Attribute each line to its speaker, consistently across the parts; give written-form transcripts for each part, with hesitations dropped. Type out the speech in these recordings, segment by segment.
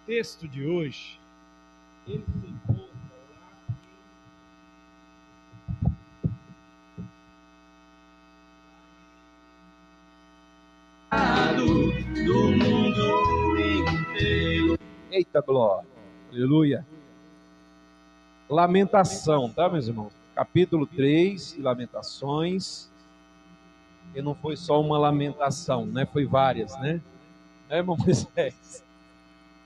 Speaker 1: texto de hoje, ele se encontra lá do mundo inteiro.
Speaker 2: Eita glória, aleluia. Lamentação, tá, meus irmãos? Capítulo 3 de Lamentações. E não foi só uma lamentação, né? Foi várias, né? É, irmão Moisés?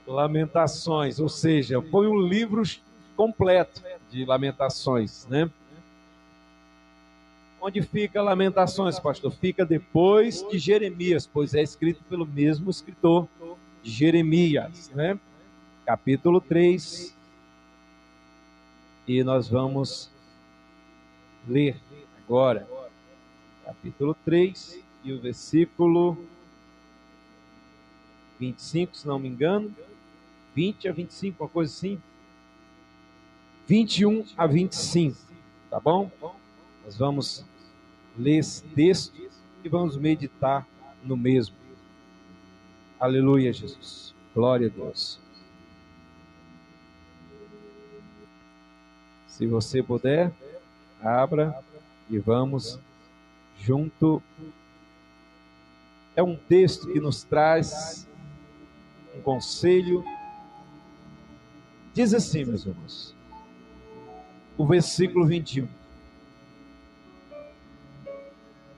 Speaker 2: Lamentações, ou seja, foi um livro completo de lamentações, né? Onde fica Lamentações, pastor? Fica depois de Jeremias, pois é escrito pelo mesmo escritor de Jeremias, né? Capítulo 3. E nós vamos ler agora capítulo 3 e o versículo 25, se não me engano, 20 a 25, uma coisa assim, 21 a 25, tá bom? Nós vamos ler esse texto e vamos meditar no mesmo. Aleluia, Jesus. Glória a Deus. Se você puder, abra e vamos junto. É um texto que nos traz um conselho. Diz assim, meus irmãos, o versículo 21.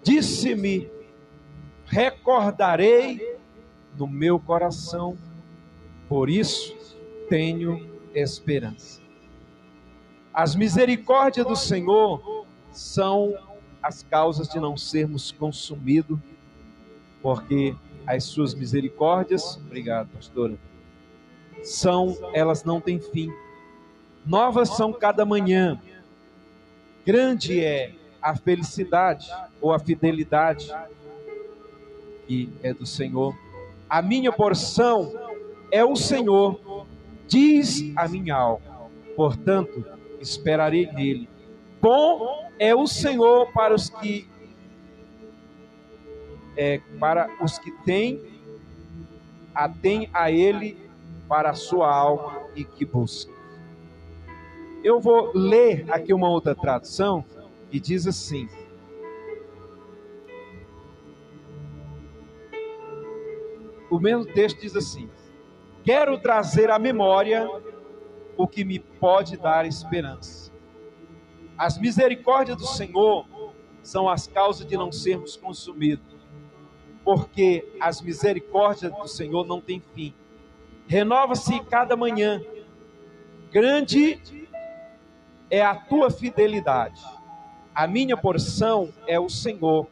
Speaker 2: Disse-me, recordarei no meu coração, por isso tenho esperança. As misericórdias do Senhor são as causas de não sermos consumidos, porque as suas misericórdias, obrigado, pastora, elas não têm fim. Novas são cada manhã. Grande é a felicidade ou a fidelidade que é do Senhor. A minha porção é o Senhor, diz a minha alma. Portanto, esperarei nele. Bom é o Senhor para os que atém a ele para a sua alma e que buscam. Eu vou ler aqui uma outra tradução que diz assim: o mesmo texto diz assim: quero trazer à memória o que me pode dar esperança. As misericórdias do Senhor são as causas de não sermos consumidos, porque as misericórdias do Senhor não têm fim. Renova-se cada manhã. Grande é a tua fidelidade. A minha porção é o Senhor.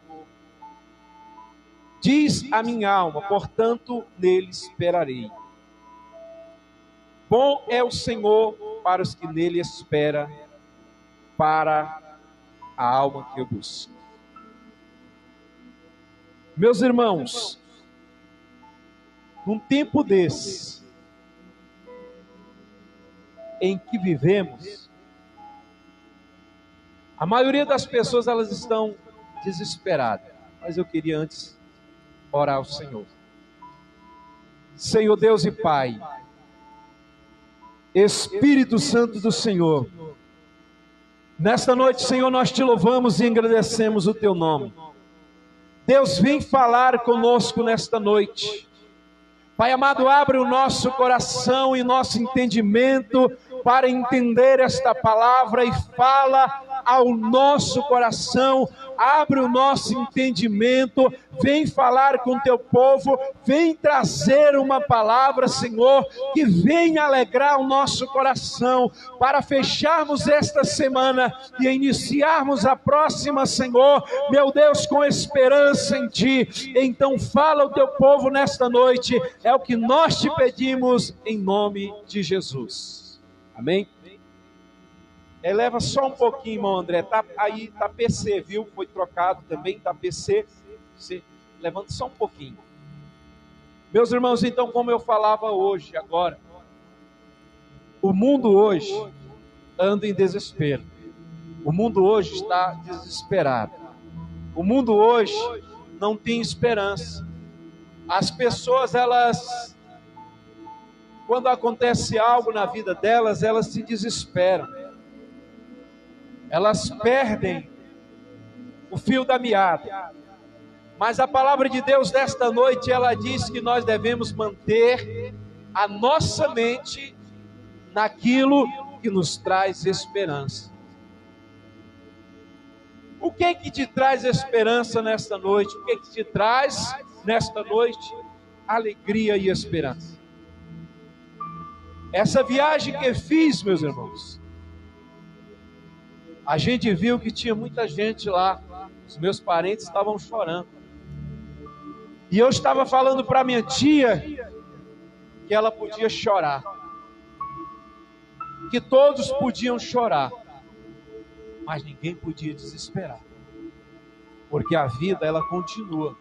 Speaker 2: Diz a minha alma, portanto, nele esperarei. Bom é o Senhor para os que nele esperam, para a alma que eu busco. Meus irmãos, num tempo desse, em que vivemos, a maioria das pessoas elas estão desesperadas. Mas eu queria antes orar ao Senhor. Senhor Deus e Pai, Espírito Santo do Senhor, nesta noite, Senhor, nós te louvamos e agradecemos o teu nome. Deus, vem falar conosco nesta noite. Pai amado, abre o nosso coração e nosso entendimento para entender esta palavra e fala ao nosso coração, abre o nosso entendimento, vem falar com teu povo, vem trazer uma palavra, Senhor, que venha alegrar o nosso coração, para fecharmos esta semana e iniciarmos a próxima, Senhor, meu Deus, com esperança em Ti. Então fala o teu povo nesta noite, é o que nós te pedimos em nome de Jesus. Amém? Eleva só um pouquinho, irmão André. Tá aí, tá PC, viu? Foi trocado também, tá PC. Você levanta só um pouquinho. Meus irmãos, então, como eu falava hoje, agora, o mundo hoje anda em desespero. O mundo hoje está desesperado. O mundo hoje não tem esperança. As pessoas, elas quando acontece algo na vida delas, elas se desesperam. Elas perdem o fio da meada. Mas a palavra de Deus desta noite, ela diz que nós devemos manter a nossa mente naquilo que nos traz esperança. O que te traz esperança nesta noite? O que te traz nesta noite alegria e esperança? Essa viagem que eu fiz, meus irmãos, a gente viu que tinha muita gente lá. Os meus parentes estavam chorando. E eu estava falando para minha tia que ela podia chorar, que todos podiam chorar, mas ninguém podia desesperar, porque a vida, ela continua.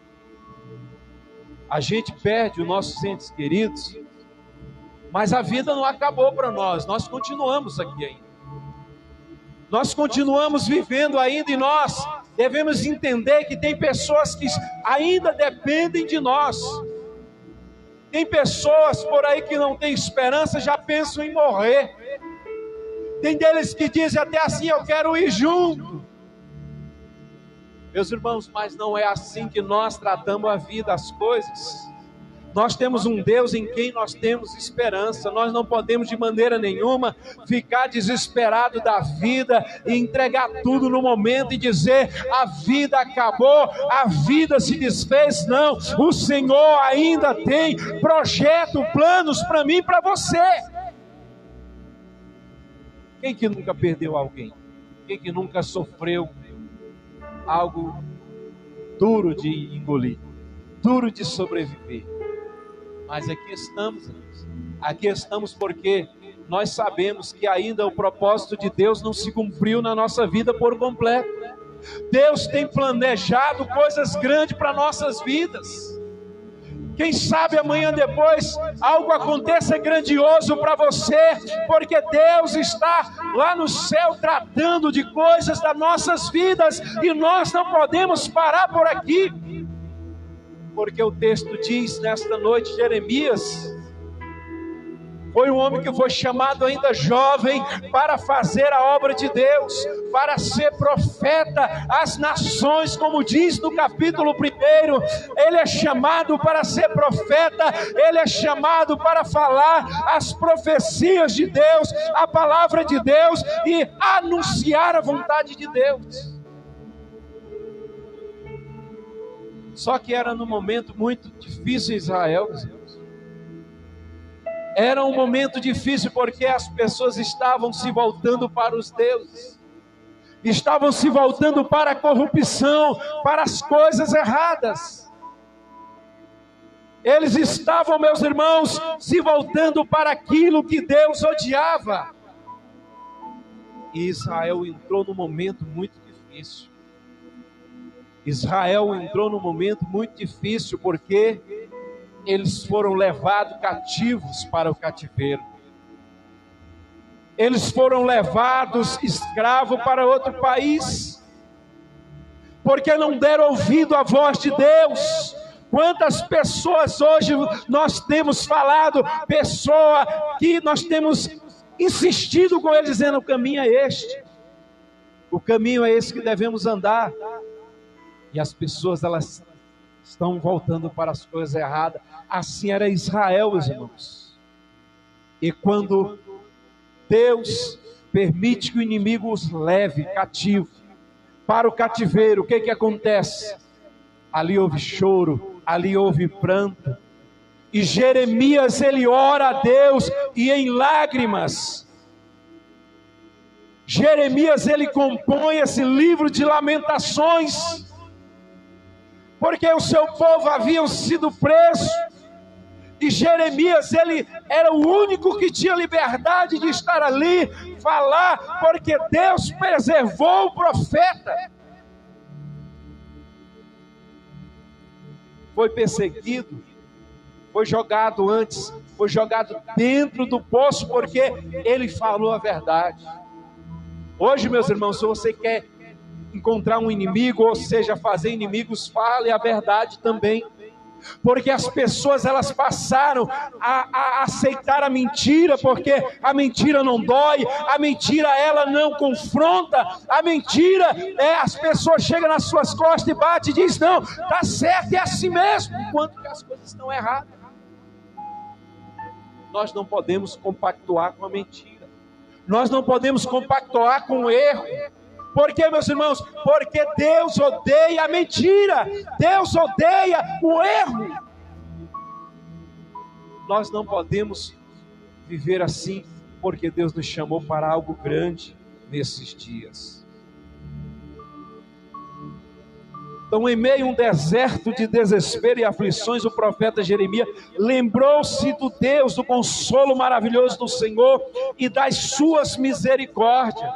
Speaker 2: A gente perde os nossos entes queridos, mas a vida não acabou para nós. Nós continuamos aqui ainda, nós continuamos vivendo ainda, e nós devemos entender que tem pessoas que ainda dependem de nós. Tem pessoas por aí que não têm esperança, já pensam em morrer. Tem deles que dizem até assim: eu quero ir junto. Meus irmãos, mas não é assim que nós tratamos a vida, as coisas. Nós temos um Deus em quem nós temos esperança. Nós não podemos de maneira nenhuma ficar desesperado da vida e entregar tudo no momento e dizer: a vida acabou, a vida se desfez. Não, o Senhor ainda tem projeto, planos para mim e para você. Quem que nunca perdeu alguém? Quem que nunca sofreu algo duro de engolir, duro de sobreviver? Mas aqui estamos porque nós sabemos que ainda o propósito de Deus não se cumpriu na nossa vida por completo. Deus tem planejado coisas grandes para nossas vidas. Quem sabe amanhã depois algo aconteça grandioso para você, porque Deus está lá no céu tratando de coisas das nossas vidas, e nós não podemos parar por aqui. Porque o texto diz nesta noite, Jeremias foi um homem que foi chamado ainda jovem para fazer a obra de Deus, para ser profeta às nações, como diz no capítulo 1. Ele é chamado para ser profeta, ele é chamado para falar as profecias de Deus, a palavra de Deus, e anunciar a vontade de Deus. Só que era num momento muito difícil em Israel. Era um momento difícil porque as pessoas estavam se voltando para os deuses, estavam se voltando para a corrupção, para as coisas erradas. Eles estavam, meus irmãos, se voltando para aquilo que Deus odiava. E Israel entrou num momento muito difícil. Israel entrou num momento muito difícil porque eles foram levados cativos para o cativeiro. Eles foram levados escravos para outro país, porque não deram ouvido à voz de Deus. Quantas pessoas hoje nós temos falado, pessoa que nós temos insistido com eles, dizendo: o caminho é este, o caminho é esse que devemos andar. E as pessoas, elas estão voltando para as coisas erradas. Assim era Israel, meus irmãos. E quando Deus permite que o inimigo os leve cativo para o cativeiro, o que acontece? Ali houve choro, ali houve pranto. E Jeremias, ele ora a Deus, e em lágrimas, Jeremias, ele compõe esse livro de lamentações, porque o seu povo havia sido preso, e Jeremias, ele era o único que tinha liberdade de estar ali, falar, porque Deus preservou o profeta. Foi perseguido, foi jogado dentro do poço, porque ele falou a verdade. Hoje, meus irmãos, se você quer encontrar um inimigo, ou seja, fazer inimigos, fale a verdade também. Porque as pessoas elas passaram a aceitar a mentira, porque a mentira não dói, a mentira ela não confronta, a mentira as pessoas chegam nas suas costas e batem e dizem, não, está certo, é assim mesmo, enquanto que as coisas estão erradas. Nós não podemos compactuar com a mentira, nós não podemos compactuar com o erro. Por quê, meus irmãos? Porque Deus odeia a mentira, Deus odeia o erro. Nós não podemos viver assim, porque Deus nos chamou para algo grande nesses dias. Então, em meio a um deserto de desespero e aflições, o profeta Jeremias lembrou-se do Deus, do consolo maravilhoso do Senhor e das suas misericórdias.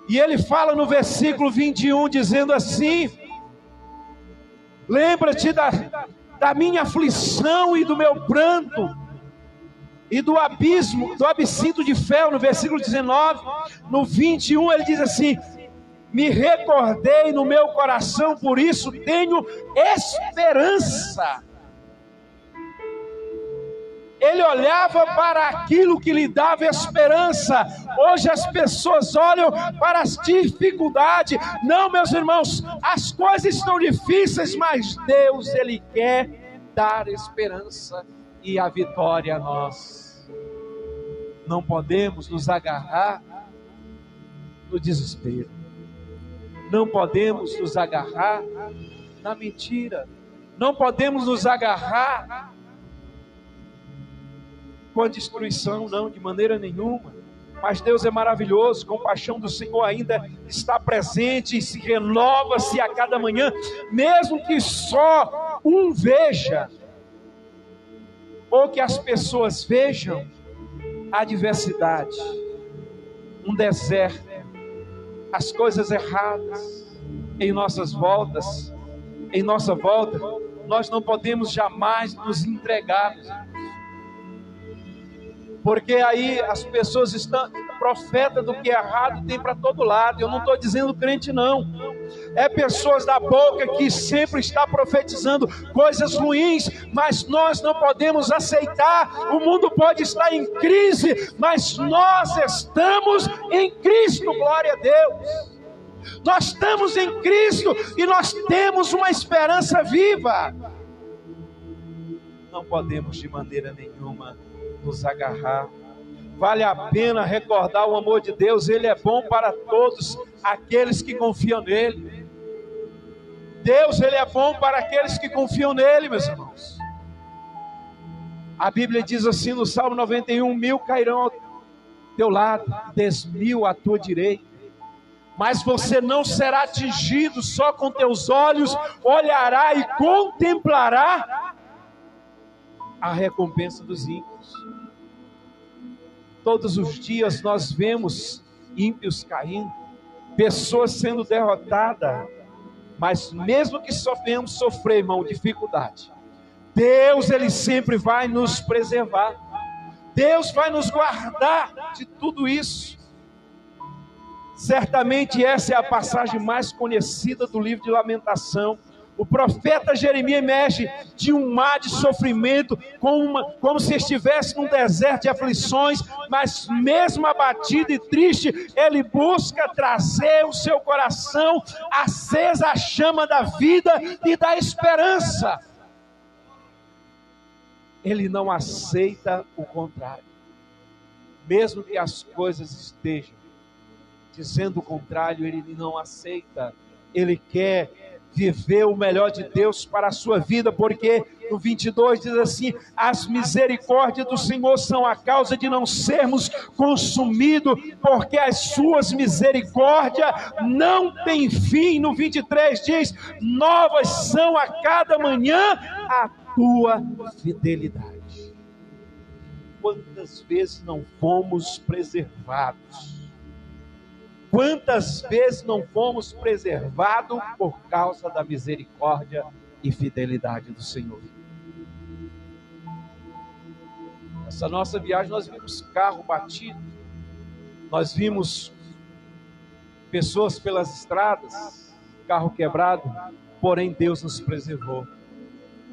Speaker 2: E ele fala no versículo 21, dizendo assim: lembra-te da minha aflição e do meu pranto, e do abismo, do absinto de fel, no versículo 19. No 21 ele diz assim: me recordei no meu coração, por isso tenho esperança. Ele olhava para aquilo que lhe dava esperança. Hoje as pessoas olham para as dificuldades. Não, meus irmãos, as coisas estão difíceis, mas Deus, Ele quer dar esperança e a vitória a nós. Não podemos nos agarrar no desespero. Não podemos nos agarrar na mentira. Não podemos nos agarrar com a destruição, não, de maneira nenhuma. Mas Deus é maravilhoso, a compaixão do Senhor ainda está presente e se renova-se a cada manhã, mesmo que só um veja, ou que as pessoas vejam a adversidade, um deserto, as coisas erradas em nossas voltas, em nossa volta. Nós não podemos jamais nos entregar, porque aí as pessoas estão, profeta do que é errado tem para todo lado. Eu não estou dizendo crente não, é pessoas da boca que sempre está profetizando coisas ruins, mas nós não podemos aceitar. O mundo pode estar em crise, mas nós estamos em Cristo, glória a Deus. Nós estamos em Cristo e nós temos uma esperança viva. Não podemos de maneira nenhuma nos agarrar. Vale a pena recordar o amor de Deus. Ele é bom para todos aqueles que confiam nele. Deus, Ele é bom para aqueles que confiam nele, meus irmãos. A Bíblia diz assim no Salmo 91, 1000 cairão ao teu lado, 10.000 à tua direita, mas você não será atingido. Só com teus olhos olhará e contemplará a recompensa dos ímpios. Todos os dias nós vemos ímpios caindo, pessoas sendo derrotadas, mas mesmo que sofrer, irmão, dificuldade, Deus, Ele sempre vai nos preservar. Deus vai nos guardar de tudo isso. Certamente essa é a passagem mais conhecida do livro de Lamentação. O profeta Jeremias emerge de um mar de sofrimento, como se estivesse num deserto de aflições, mas mesmo abatido e triste, ele busca trazer o seu coração acesa a chama da vida e da esperança. Ele não aceita o contrário. Mesmo que as coisas estejam dizendo o contrário, ele não aceita. Ele quer viver o melhor de Deus para a sua vida, porque no 22 diz assim: as misericórdias do Senhor são a causa de não sermos consumidos, porque as suas misericórdias não têm fim. No 23 diz: novas são a cada manhã a tua fidelidade. Quantas vezes não fomos preservados? Quantas vezes não fomos preservados por causa da misericórdia e fidelidade do Senhor? Essa nossa viagem nós vimos carro batido, nós vimos pessoas pelas estradas, carro quebrado, porém Deus nos preservou.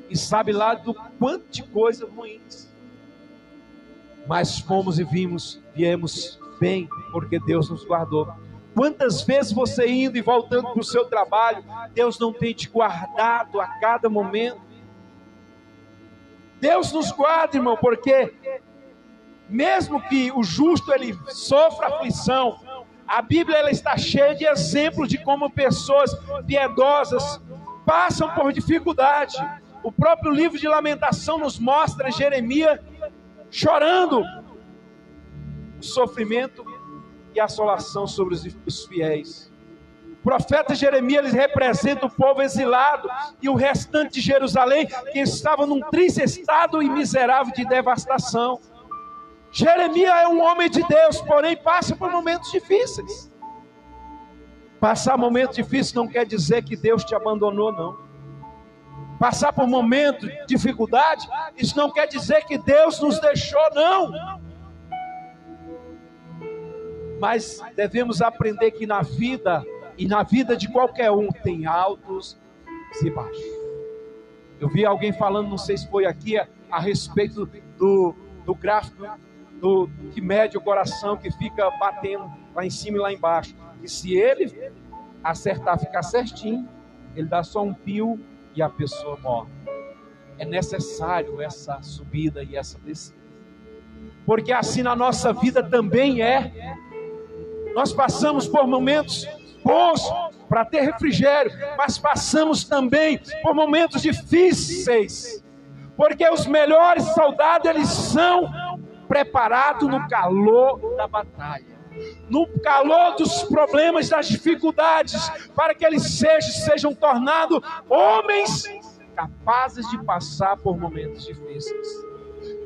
Speaker 2: e sabe lá do quanto de coisas ruins. Mas fomos e viemos bem, porque Deus nos guardou. Quantas vezes você indo e voltando para o seu trabalho, Deus não tem te guardado a cada momento? Deus nos guarda, irmão, porque mesmo que o justo ele sofra aflição, a Bíblia ela está cheia de exemplos de como pessoas piedosas passam por dificuldade. O próprio livro de Lamentação nos mostra Jeremias chorando o sofrimento e a assolação sobre os fiéis. O profeta Jeremias ele representa o povo exilado e o restante de Jerusalém que estava num triste estado e miserável de devastação. Jeremias é um homem de Deus, porém passa por momentos difíceis. Passar momentos difíceis não quer dizer que Deus te abandonou, não. Passar por momentos de dificuldade, isso não quer dizer que Deus nos deixou, não. Mas devemos aprender que na vida, e na vida de qualquer um, tem altos e baixos. Eu vi alguém falando, não sei se foi aqui, a respeito do gráfico que mede o coração, que fica batendo lá em cima e lá embaixo. E se ele acertar, ficar certinho, ele dá só um pio e a pessoa morre. É necessário essa subida e essa descida. Porque assim na nossa vida também é. Nós passamos por momentos bons para ter refrigério, mas passamos também por momentos difíceis. Porque os melhores soldados, eles são preparados no calor da batalha, no calor dos problemas, das dificuldades, para que eles sejam tornados homens capazes de passar por momentos difíceis.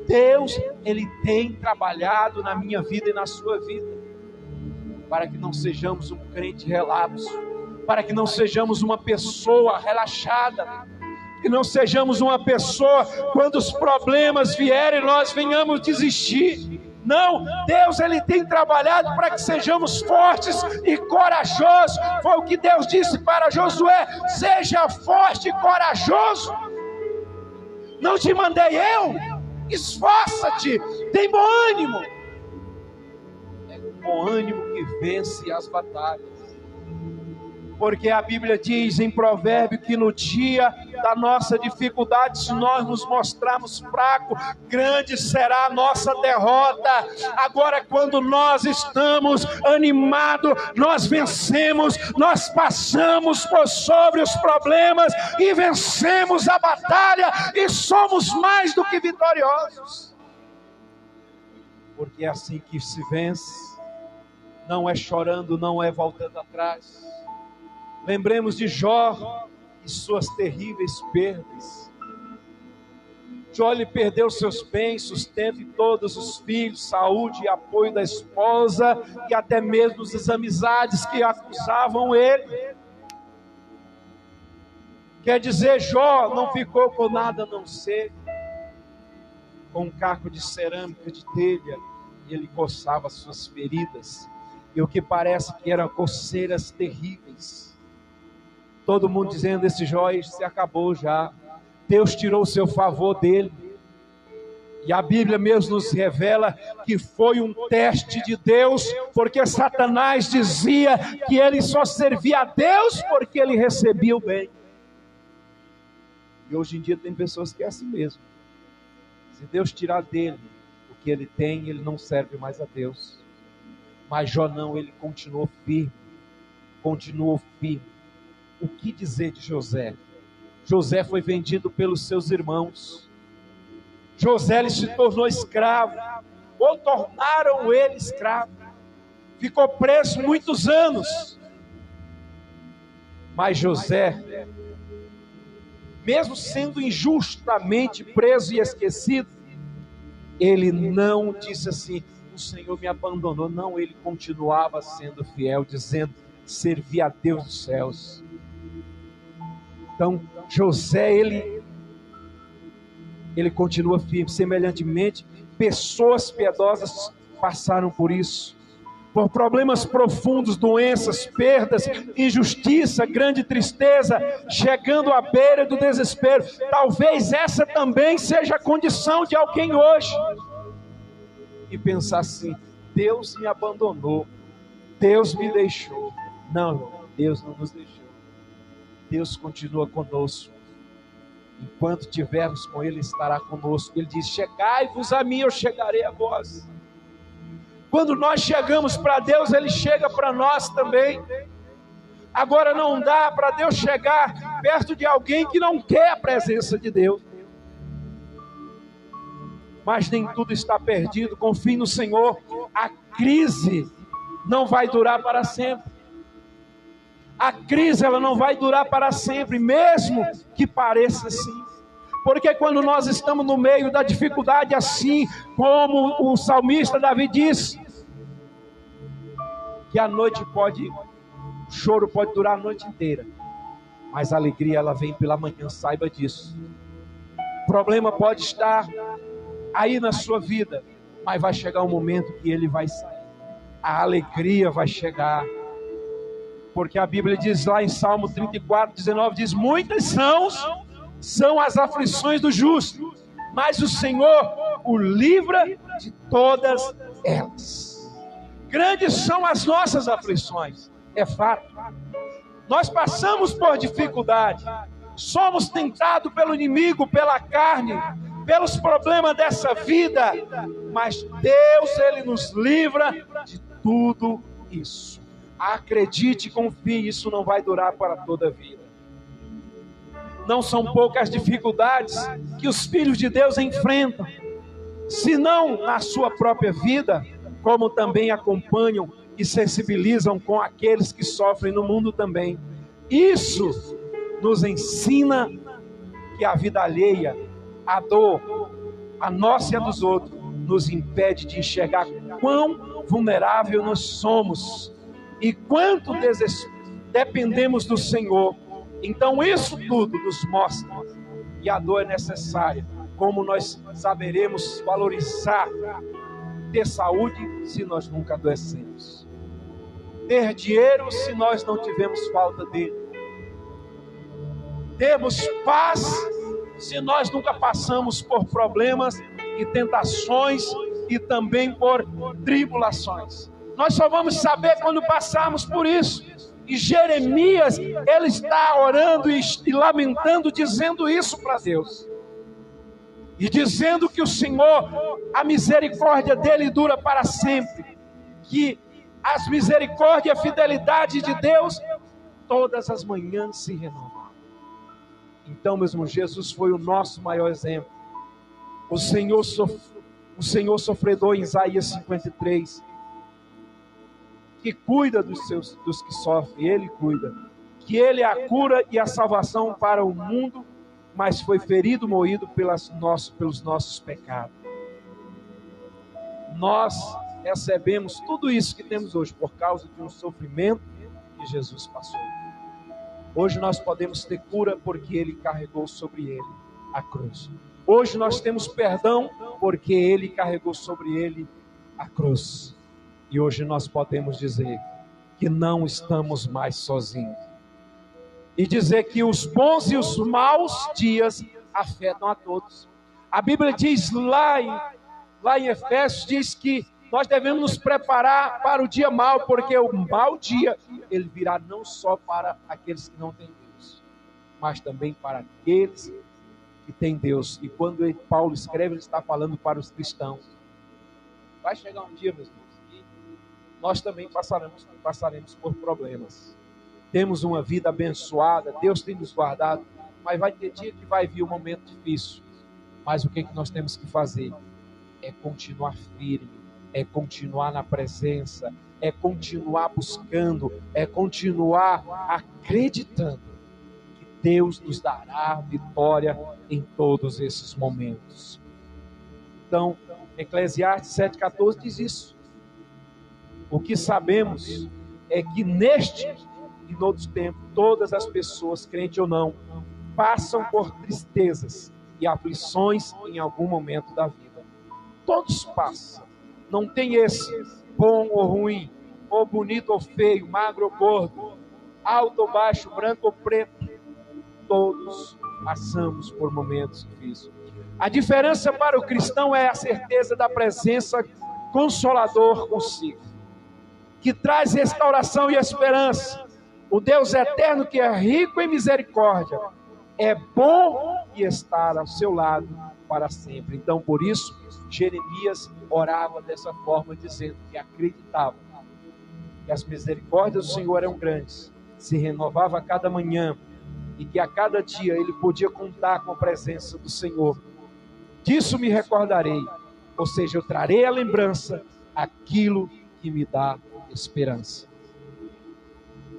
Speaker 2: Deus, Ele tem trabalhado na minha vida e na sua vida, para que não sejamos um crente relapso, para que não sejamos uma pessoa relaxada, que não sejamos uma pessoa, quando os problemas vierem, nós venhamos desistir. Não, Deus Ele tem trabalhado para que sejamos fortes e corajosos. Foi o que Deus disse para Josué: seja forte e corajoso. Não te mandei eu? Esforça-te, tem bom ânimo. É com bom ânimo que vence as batalhas. Porque a Bíblia diz em Provérbio que no dia da nossa dificuldade, se nós nos mostrarmos fracos, grande será a nossa derrota. Agora, quando nós estamos animados, nós vencemos, nós passamos por sobre os problemas e vencemos a batalha e somos mais do que vitoriosos. Porque é assim que se vence, não é chorando, não é voltando atrás. Lembremos de Jó e suas terríveis perdas. Jó ele perdeu seus bens, sustento e todos os filhos, saúde e apoio da esposa e até mesmo as amizades que acusavam ele. Quer dizer, Jó não ficou com nada a não ser com um caco de cerâmica de telha, e ele coçava as suas feridas, e o que parece que eram coceiras terríveis. Todo mundo dizendo: esse Jó se acabou já, Deus tirou o seu favor dele. E a Bíblia mesmo nos revela que foi um teste de Deus, porque Satanás dizia que ele só servia a Deus porque ele recebia o bem. E hoje em dia tem pessoas que é assim mesmo. Se Deus tirar dele o que ele tem, ele não serve mais a Deus. Mas Jó não, ele continuou firme. O que dizer de José? José foi vendido pelos seus irmãos. José ele se tornou escravo, ou tornaram ele escravo. Ficou preso muitos anos. Mas José, mesmo sendo injustamente preso e esquecido, ele não disse assim: o Senhor me abandonou. Não, ele continuava sendo fiel, dizendo: servir a Deus dos céus. Então José ele continua firme. Semelhantemente, pessoas piedosas passaram por isso. por problemas profundos, doenças, perdas, injustiça, grande tristeza, chegando à beira do desespero. Talvez essa também seja a condição de alguém hoje. E pensar assim: Deus me abandonou, Deus me deixou. Não, Deus não nos deixou. Deus continua conosco. Enquanto tivermos com Ele, estará conosco. Ele diz: chegai-vos a mim, eu chegarei a vós. Quando nós chegamos para Deus, Ele chega para nós também. Agora não dá para Deus chegar perto de alguém que não quer a presença de Deus. Mas nem tudo está perdido. Confie no Senhor. A crise não vai durar para sempre. A crise, ela não vai durar para sempre, mesmo que pareça assim. Porque quando nós estamos no meio da dificuldade, assim como o salmista Davi diz, que o choro pode durar a noite inteira, mas a alegria, ela vem pela manhã, saiba disso. O problema pode estar aí na sua vida, mas vai chegar um momento que ele vai sair. A alegria vai chegar. Porque a Bíblia diz lá em Salmo 34, 19, diz: muitas são as aflições do justo, mas o Senhor o livra de todas elas. Grandes são as nossas aflições, é fato. Nós passamos por dificuldade, somos tentados pelo inimigo, pela carne, pelos problemas dessa vida, mas Deus, Ele nos livra de tudo isso. Acredite e confie, isso não vai durar para toda a vida. Não são poucas dificuldades que os filhos de Deus enfrentam, se não na sua própria vida, como também acompanham e sensibilizam com aqueles que sofrem no mundo também. Isso nos ensina que a vida alheia, a dor, a nossa e a dos outros, nos impede de enxergar quão vulnerável nós somos e quanto dependemos do Senhor. Então isso tudo nos mostra que a dor é necessária. Como nós saberemos valorizar ter saúde se nós nunca adoecemos, ter dinheiro se nós não tivermos falta dele, termos paz se nós nunca passamos por problemas e tentações e também por tribulações. Nós só vamos saber quando passarmos por isso. E Jeremias, ele está orando e lamentando, dizendo isso para Deus. E dizendo que o Senhor, a misericórdia dele dura para sempre. Que as misericórdias e a fidelidade de Deus, todas as manhãs se renovam. Então, meu irmão, Jesus foi o nosso maior exemplo. O Senhor sofredor em Isaías 53. Que cuida dos que sofrem, Ele cuida. Que Ele é a cura e a salvação para o mundo, mas foi ferido, moído pelos nossos pecados. Nós recebemos tudo isso que temos hoje por causa de um sofrimento que Jesus passou. Hoje nós podemos ter cura porque Ele carregou sobre Ele a cruz. Hoje nós temos perdão porque Ele carregou sobre Ele a cruz. E hoje nós podemos dizer que não estamos mais sozinhos. E dizer que os bons e os maus dias afetam a todos. A Bíblia diz lá em Efésios, diz que nós devemos nos preparar para o dia mau, porque o mau dia, ele virá não só para aqueles que não têm Deus, mas também para aqueles que têm Deus. E quando Paulo escreve, ele está falando para os cristãos. Vai chegar um dia, meus irmãos, que nós também passaremos por problemas. Temos uma vida abençoada, Deus tem nos guardado, mas vai ter dia que vai vir um momento difícil. Mas o que nós temos que fazer? É continuar firme, é continuar na presença, é continuar buscando, é continuar acreditando que Deus nos dará vitória em todos esses momentos. Então, Eclesiastes 7,14 diz isso. O que sabemos é que neste e no outro tempo, todas as pessoas, crente ou não, passam por tristezas e aflições em algum momento da vida. Todos passam. Não tem esse bom ou ruim. ou bonito ou feio, magro ou gordo, alto ou baixo, branco ou preto, todos passamos por momentos difíceis. A diferença para o cristão é a certeza da presença consolador consigo, que traz restauração e esperança. O Deus eterno, que é rico em misericórdia, é bom e estar ao seu lado para sempre. Então, por isso, Jeremias orava dessa forma, dizendo que acreditava que as misericórdias do Senhor eram grandes, se renovava a cada manhã, e que a cada dia ele podia contar com a presença do Senhor. Disso me recordarei, ou seja, eu trarei à lembrança aquilo que me dá esperança.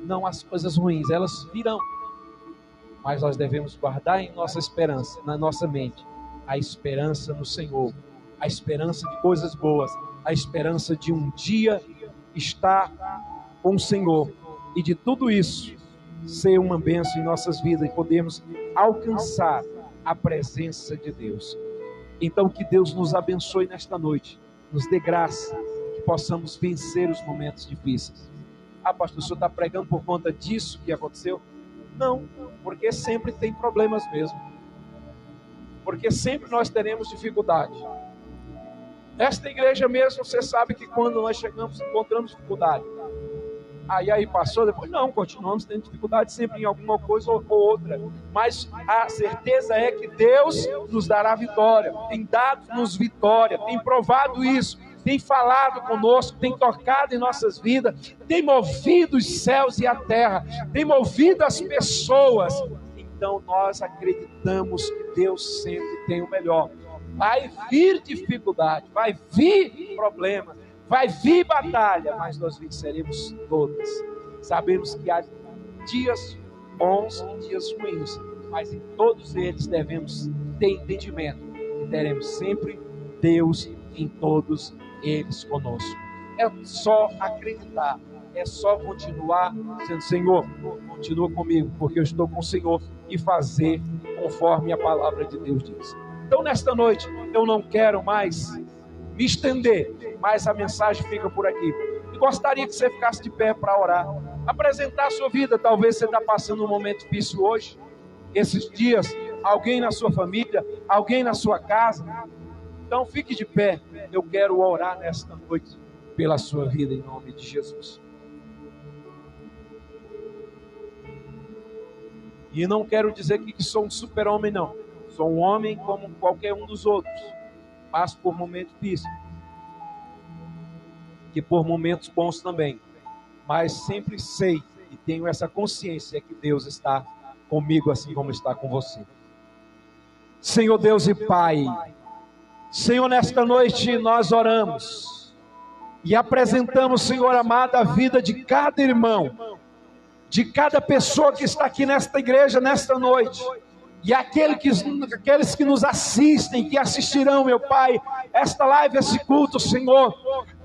Speaker 2: Não as coisas ruins, elas virão, mas nós devemos guardar em nossa esperança, na nossa mente, a esperança no Senhor, a esperança de coisas boas, a esperança de um dia estar com o Senhor, e de tudo isso ser uma bênção em nossas vidas, e podermos alcançar a presença de Deus. Então, que Deus nos abençoe nesta noite, nos dê graça, que possamos vencer os momentos difíceis. Ah, pastor, o senhor está pregando por conta disso que aconteceu? Não, porque sempre tem problemas mesmo. Porque sempre nós teremos dificuldade. Esta igreja mesmo, você sabe que quando nós chegamos, encontramos dificuldade. Aí passou, depois não, continuamos tendo dificuldade sempre em alguma coisa ou outra. Mas a certeza é que Deus nos dará vitória, tem dado-nos vitória, tem provado isso, tem falado conosco, tem tocado em nossas vidas, tem movido os céus e a terra, tem movido as pessoas. Então nós acreditamos que Deus sempre tem o melhor. Vai vir dificuldade, vai vir problema, vai vir batalha, mas nós venceremos todas. Sabemos que há dias bons e dias ruins, mas em todos eles devemos ter entendimento que teremos sempre Deus em todos eles conosco. É só acreditar, é só continuar dizendo: Senhor, continua comigo, porque eu estou com o Senhor, e fazer conforme a palavra de Deus diz. Então, nesta noite, eu não quero mais me estender, mas a mensagem fica por aqui. E gostaria que você ficasse de pé para orar, apresentar a sua vida. Talvez você está passando um momento difícil hoje, esses dias, alguém na sua família, alguém na sua casa. Então fique de pé, eu quero orar nesta noite pela sua vida, em nome de Jesus. E não quero dizer que sou um super-homem, não. Sou um homem como qualquer um dos outros. Passo por momentos difíceis, e por momentos bons também. Mas sempre sei e tenho essa consciência que Deus está comigo, assim como está com você. Senhor Deus e Pai, Senhor, nesta noite nós oramos e apresentamos, Senhor amado, a vida de cada irmão, de cada pessoa que está aqui nesta igreja, nesta noite, e aqueles que nos assistem, que assistirão, meu Pai, esta live, esse culto, Senhor.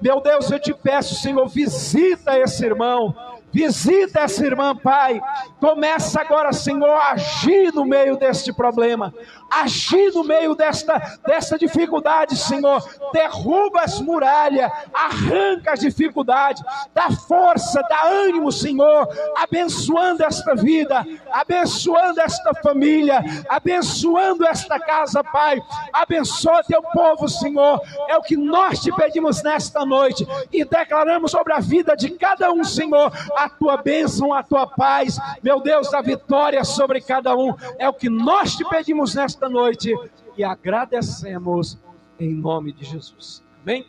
Speaker 2: Meu Deus, eu te peço, Senhor, visita esse irmão, visita essa irmã, Pai. Começa agora, Senhor, a agir no meio deste problema, agir no meio desta dificuldade, Senhor. Derruba as muralhas, arranca as dificuldades, dá força, dá ânimo, Senhor, abençoando esta vida, abençoando esta família, abençoando esta casa, Pai. Abençoa teu povo, Senhor. É o que nós te pedimos nesta noite, e declaramos sobre a vida de cada um, Senhor, a tua bênção, a tua paz, meu Deus, a vitória sobre cada um. É o que nós te pedimos nesta noite, e agradecemos em nome de Jesus. Amém?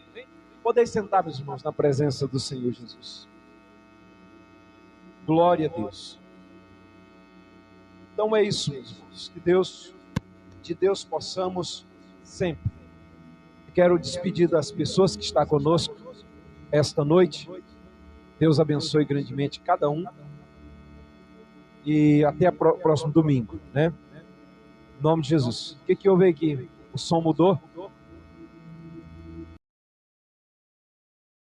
Speaker 2: Podeis sentar, meus irmãos, na presença do Senhor Jesus. Glória a Deus. Então é isso, meus irmãos, que de Deus possamos sempre. Quero despedir das pessoas que estão conosco esta noite. Deus abençoe grandemente cada um, e até o próximo domingo, né? Em nome de Jesus. O que houve aqui? O som mudou?